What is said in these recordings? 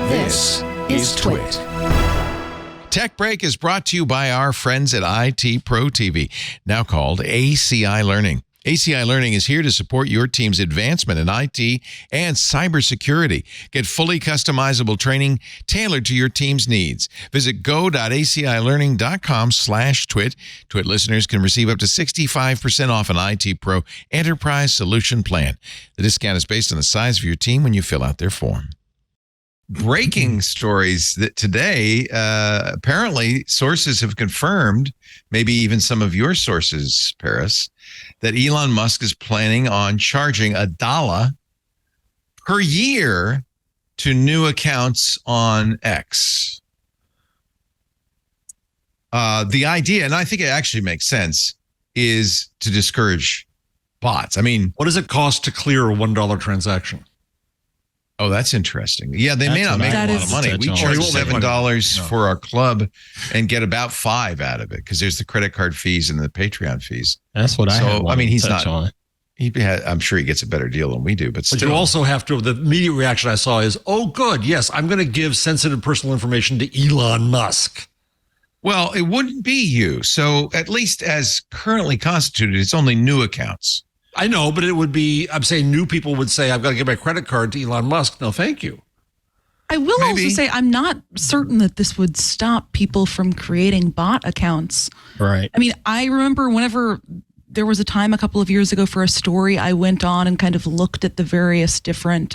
This is TWiT. Tech Break is brought to you by our friends at IT Pro TV, now called ACI Learning. ACI Learning is here to support your team's advancement in IT and cybersecurity. Get fully customizable training tailored to your team's needs. Visit go.acilearning.com/twit. TWiT listeners can receive up to 65% off an IT Pro Enterprise Solution Plan. The discount is based on the size of your team when you fill out their form. Breaking stories that today, apparently sources have confirmed, maybe even some of your sources, Paris, that Elon Musk is planning on charging $1 per year to new accounts on X. The idea, and I think it actually makes sense, is to discourage bots. I mean, what does it cost to clear a $1 transaction? Oh, that's interesting. Yeah, they may not make a lot of money. We charge $7 for our club and get about $5 out of it because there's the credit card fees and the Patreon fees. That's what I mean, he's not. I'm sure he gets a better deal than we do, but still. You also have to. The immediate reaction I saw is, "Oh, good, yes, I'm going to give sensitive personal information to Elon Musk." Well, it wouldn't be you. So at least as currently constituted, it's only new accounts. I know, but it would be, I'm saying new people would say, I've got to give my credit card to Elon Musk. No, thank you. I will also say I'm not certain that this would stop people from creating bot accounts. Right. I mean, I remember whenever there was a time a couple of years ago for a story, I went on and kind of looked at the various different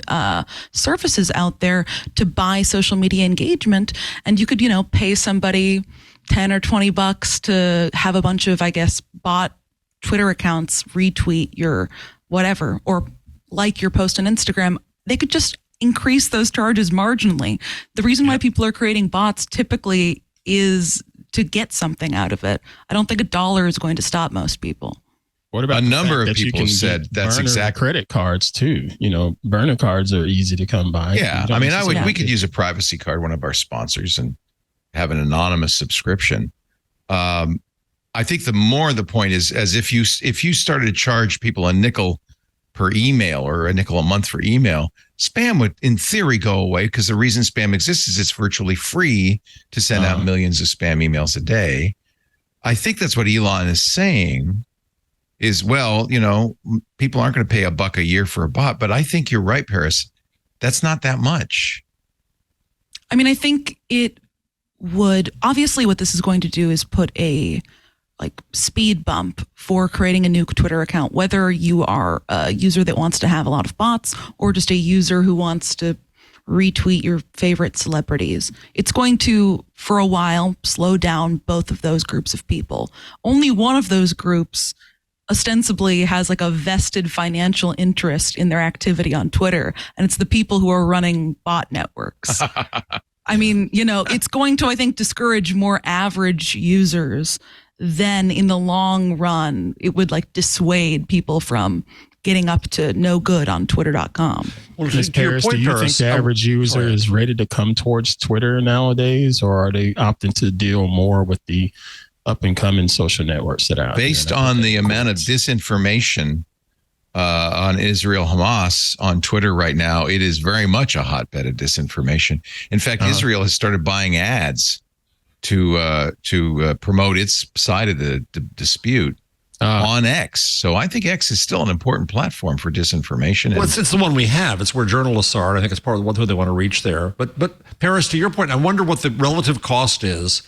services out there to buy social media engagement. And you could, pay somebody $10 or $20 to have a bunch of, I guess, bot Twitter accounts retweet your whatever or like your post on Instagram. They could just increase those charges marginally. The reason why people are creating bots typically is to get something out of it. I don't think $1 is going to stop most people. What about a number of people said that's exactly credit cards too? Burner cards are easy to come by. Yeah, I mean, we could use a privacy card, one of our sponsors, and have an anonymous subscription. I think the point is, as if you started to charge people a nickel per email or a nickel a month for email, spam would, in theory, go away because the reason spam exists is it's virtually free to send out millions of spam emails a day. I think that's what Elon is saying is, well, people aren't going to pay $1 a year for a bot, but I think you're right, Paris. That's not that much. I mean, I think it would, obviously what this is going to do is put a speed bump for creating a new Twitter account, whether you are a user that wants to have a lot of bots or just a user who wants to retweet your favorite celebrities. It's going to, for a while, slow down both of those groups of people. Only one of those groups ostensibly has a vested financial interest in their activity on Twitter, and it's the people who are running bot networks. I mean, it's going to, I think, discourage more average users. Then in the long run, it would dissuade people from getting up to no good on twitter.com. Well, Paris, do you think the average user is ready to come towards Twitter nowadays, or are they opting to deal more with the up and coming social networks that are out based on the amount of disinformation on Israel Hamas on Twitter right now? It is very much a hotbed of disinformation. In fact, Israel has started buying ads to promote its side of the dispute on X. So I think X is still an important platform for disinformation. Well, it's the one we have. It's where journalists are. And I think it's part of what they want to reach there. But Paris, to your point, I wonder what the relative cost is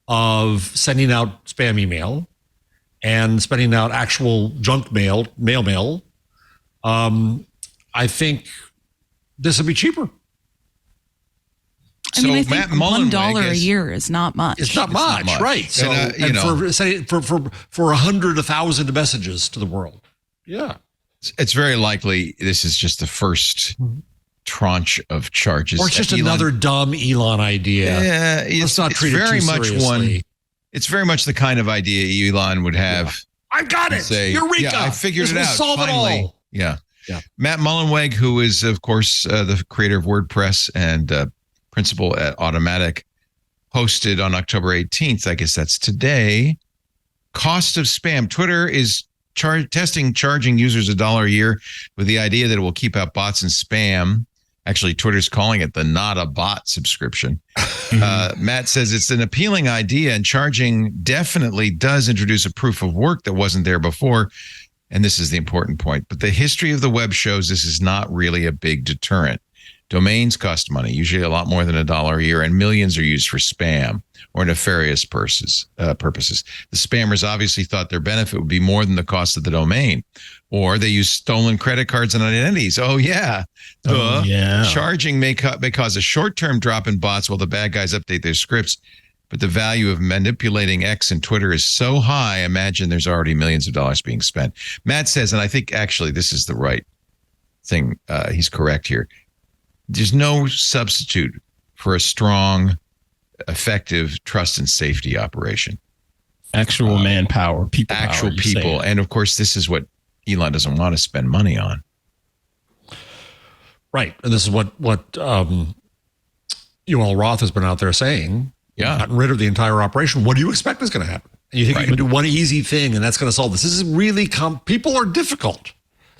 of sending out spam email and sending out actual junk mail. I think this would be cheper. I mean, I think $1 a year is not much. It's not much, right? So, for 100, 1,000 messages to the world, it's very likely this is just the first tranche of charges, or it's just another dumb Elon idea. Yeah, let's not treat it too seriously. It's very much the kind of idea Elon would have. Yeah. I've got it. Say, Eureka! Yeah, I figured it out. Solve finally. It all. Yeah. Matt Mullenweg, who is, of course, the creator of WordPress and principal at Automatic, posted on October 18th, I guess that's today, cost of spam. Twitter is charging users $1 a year with the idea that it will keep out bots and spam. Actually, Twitter's calling it the not a bot subscription. Matt says it's an appealing idea, and charging definitely does introduce a proof of work that wasn't there before. And this is the important point. But the history of the web shows this is not really a big deterrent. Domains cost money, usually a lot more than $1 a year, and millions are used for spam or nefarious purposes. The spammers obviously thought their benefit would be more than the cost of the domain, or they use stolen credit cards and identities. Oh, yeah. Charging may cause a short-term drop in bots while the bad guys update their scripts, but the value of manipulating X and Twitter is so high, imagine there's already millions of dollars being spent. Matt says, and I think actually this is the right thing, he's correct here, there's no substitute for a strong, effective trust and safety operation. Actual manpower, people. Actual people. And of course, this is what Elon doesn't want to spend money on. Right. And this is what Yuval Roth has been out there saying. Yeah. Gotten rid of the entire operation. What do you expect is going to happen? And you think you can do one easy thing and that's going to solve this. This is really people are difficult.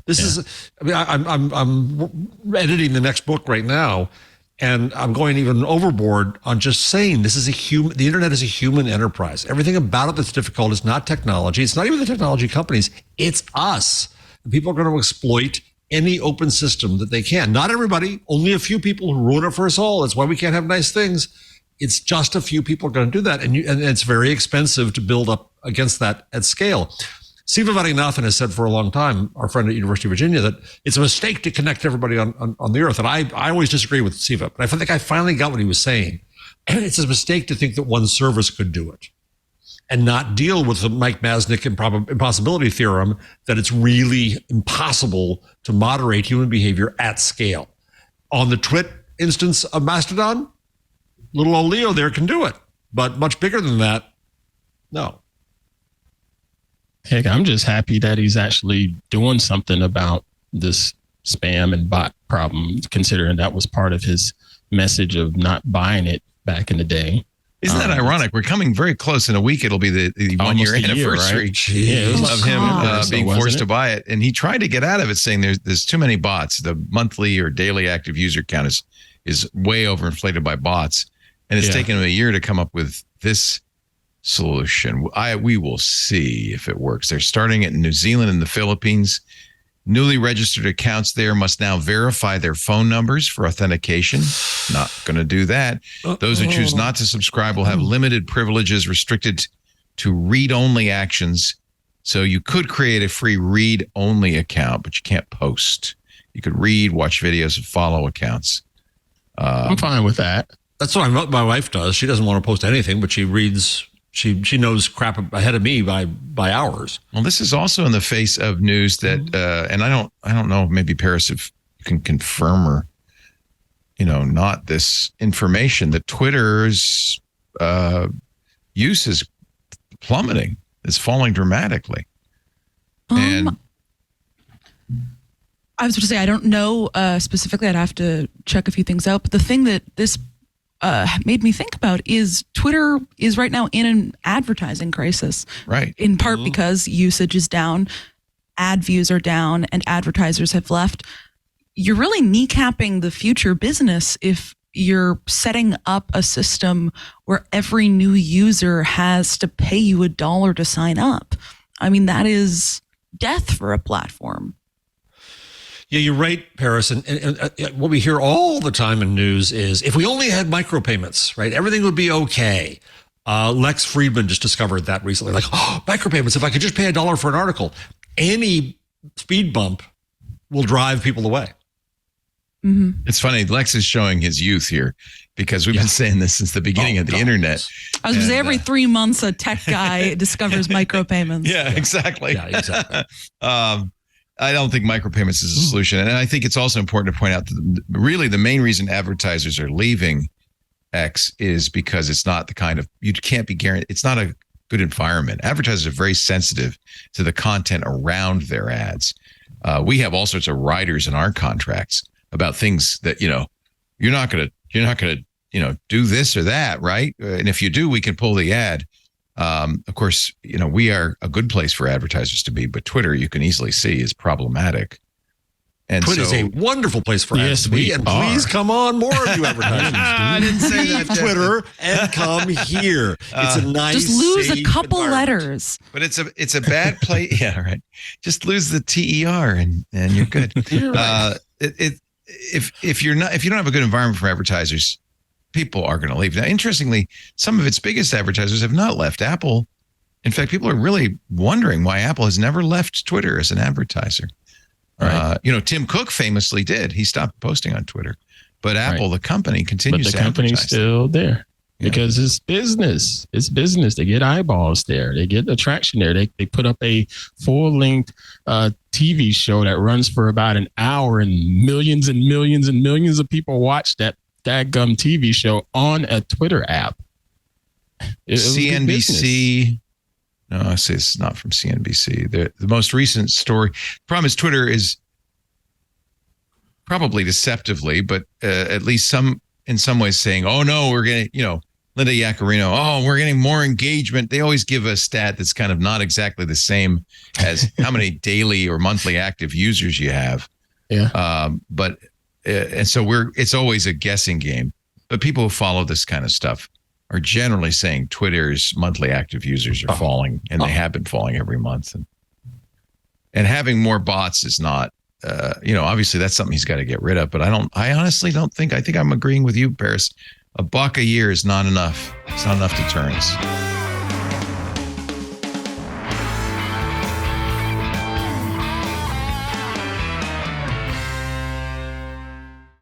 This is, I mean, I'm editing the next book right now, and I'm going even overboard on just saying this is the internet is a human enterprise. Everything about it that's difficult is not technology. It's not even the technology companies. It's us. And people are going to exploit any open system that they can. Not everybody, only a few people who ruin it for us all. That's why we can't have nice things. It's just a few people are going to do that. And it's very expensive to build up against that at scale. Siva Varanathan has said for a long time, our friend at University of Virginia, that it's a mistake to connect everybody on the earth. And I always disagree with Siva, but I think I finally got what he was saying. And it's a mistake to think that one service could do it and not deal with the Mike Masnick impossibility theorem that it's really impossible to moderate human behavior at scale. On the TWiT instance of Mastodon, little old Leo there can do it, but much bigger than that, no. Heck, I'm just happy that he's actually doing something about this spam and bot problem, considering that was part of his message of not buying it back in the day. Isn't that ironic? We're coming very close. In a week, it'll be the 1 year anniversary of him being forced to buy it. And he tried to get out of it, saying there's too many bots. The monthly or daily active user count is way overinflated by bots. And it's taken him a year to come up with this solution. We will see if it works. They're starting it in New Zealand and the Philippines. Newly registered accounts there must now verify their phone numbers for authentication. Not going to do that. Those who choose not to subscribe will have limited privileges restricted to read-only actions. So you could create a free read-only account, but you can't post. You could read, watch videos, and follow accounts. I'm fine with that. That's what my wife does. She doesn't want to post anything, but she reads. She knows crap ahead of me by hours. Well, this is also in the face of news that, and I don't know, maybe Paris, if you can confirm or, not this information, that Twitter's use is plummeting, is falling dramatically. And I was going to say, I don't know specifically. I'd have to check a few things out. But the thing that this made me think about is Twitter is right now in an advertising crisis. Right. In part because usage is down, ad views are down, and advertisers have left. You're really kneecapping the future business if you're setting up a system where every new user has to pay you $1 to sign up. I mean, that is death for a platform. Yeah, you're right, Paris. And what we hear all the time in news is if we only had micropayments, right, everything would be okay. Lex Friedman just discovered that recently. Like, micropayments, if I could just pay $1 for an article, any speed bump will drive people away. Mm-hmm. It's funny. Lex is showing his youth here because we've been saying this since the beginning of the internet. I was going to say every 3 months a tech guy discovers micropayments. Yeah, exactly. Yeah, exactly. I don't think micropayments is a solution. And I think it's also important to point out that really the main reason advertisers are leaving X is because it's not the kind of, you can't be guaranteed, it's not a good environment. Advertisers are very sensitive to the content around their ads. We have all sorts of riders in our contracts about things that, you're not going to, do this or that, right? And if you do, we can pull the ad. Of course, we are a good place for advertisers to be, but Twitter, you can easily see, is problematic. And Twitter is a wonderful place for ads to be. And please come on, more of you advertisers. I didn't say that. Leave Twitter and come here. It's a nice, just lose a safe couple environment. letters. But it's a bad play. Yeah, right. Just lose the TER and you're good. If you don't have a good environment for advertisers, people are going to leave. Now, interestingly, some of its biggest advertisers have not left. Apple, in fact, people are really wondering why Apple has never left Twitter as an advertiser. Right. Tim Cook famously did. He stopped posting on Twitter, but Apple, the company, continues But to the company's advertise. still there Yeah. because it's business. It's business. They get eyeballs there. They get attraction there. They put up a full-length TV show that runs for about an hour, and millions and millions and millions of people watch that dadgum TV show on a Twitter app. It was good business. CNBC. No, I say it's not from CNBC. The most recent story. Problem is, Twitter is probably deceptively, but at least in some ways saying, "Oh no, we're getting," Linda Yaccarino. "Oh, we're getting more engagement." They always give a stat that's kind of not exactly the same as how many daily or monthly active users you have. Yeah. And so it's always a guessing game. But people who follow this kind of stuff are generally saying Twitter's monthly active users are falling, and they have been falling every month. And having more bots is not, obviously that's something he's got to get rid of. But I honestly don't think. I think I'm agreeing with you, Paris. $1 a year is not enough. It's not enough to turn us.